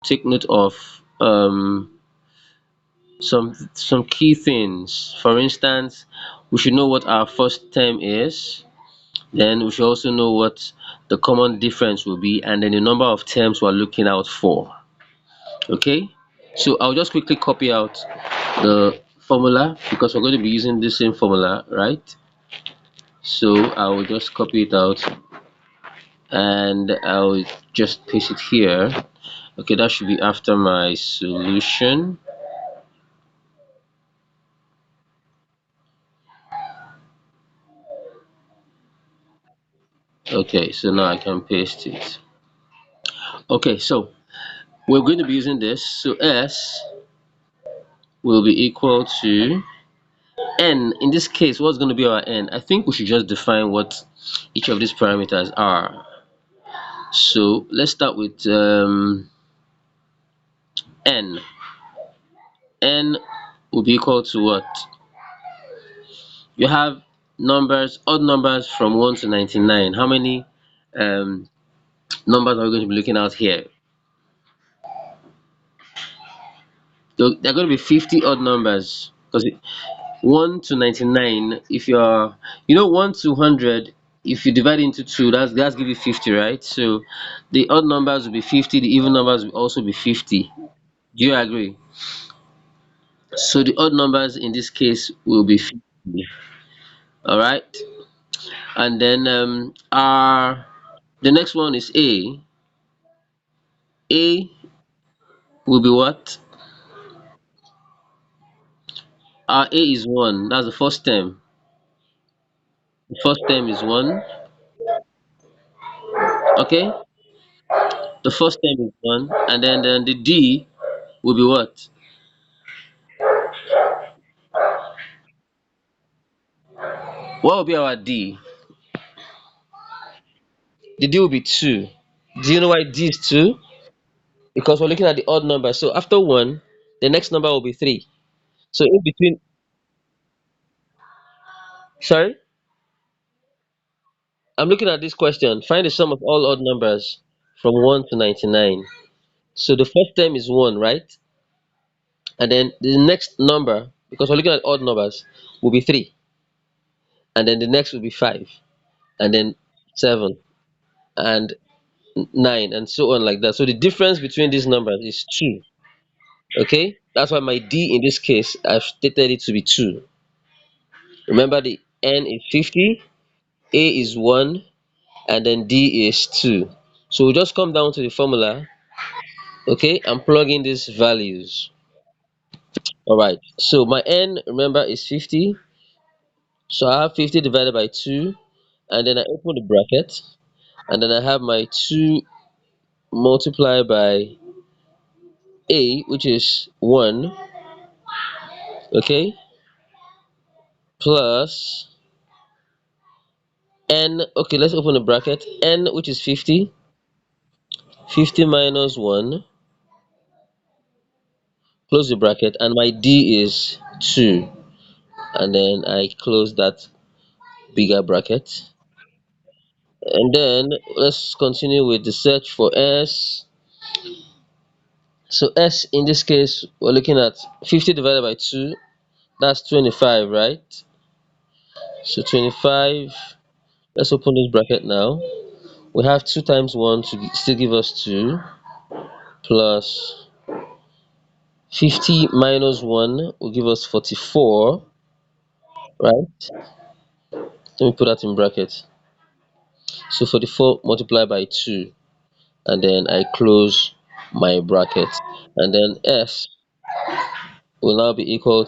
take note of some key things. For instance, we should know what our first term is. Then we should also know what the common difference will be, and then the number of terms we're looking out for. Okay, so I'll just quickly copy out the formula because we're going to be using the same formula, right? So I will just copy it out and I'll just paste it here. Okay, that should be after my solution. Okay, so now I can paste it. Okay, so we're going to be using this. So S will be equal to n. In this case, what's going to be our n? I think we should just define what each of these parameters are. So let's start with n. N will be equal to what? You have numbers, odd numbers from 1 to 99. How many um, numbers are we going to be looking at here? There are going to be 50 odd numbers because 1 to 99, if you're, 1 to 100, if you divide it into 2, that's give you 50, right? So the odd numbers will be 50, the even numbers will also be 50. Do you agree? So the odd numbers in this case will be 50. All right. And then our the next one is A. A will be what? Our A is 1. That's the first term. The first term is 1. Okay? The first term is 1. And then the D will be what? What will be our D? The D will be 2. Do you know why D is 2? Because we're looking at the odd number. So after 1, the next number will be 3. So in between, sorry, I'm looking at this question. Find the sum of all odd numbers from 1 to 99. So the first term is 1, right? And then the next number, because we're looking at odd numbers, will be 3. And then the next will be 5. And then 7. And 9. And so on like that. So the difference between these numbers is 2. Okay? That's why my D in this case, I've stated it to be 2. Remember the N is 50, A is 1, and then D is 2. So we'll just come down to the formula, okay, and plug in these values. Alright, so my N, remember, is 50. So I have 50 divided by 2, and then I open the bracket, and then I have my 2 multiplied by A, which is 1, okay, plus N, okay, let's open the bracket, N, which is 50, 50 minus 1, close the bracket, and my D is 2, and then I close that bigger bracket. And then let's continue with the search for S. So S in this case, we're looking at 50 divided by 2, that's 25, right? So 25, let's open this bracket now. We have 2 times 1 to still give us 2, plus 50 minus 1 will give us 44, right? Let me put that in bracket. So 44 multiplied by 2, and then I close my bracket. And then S will now be equal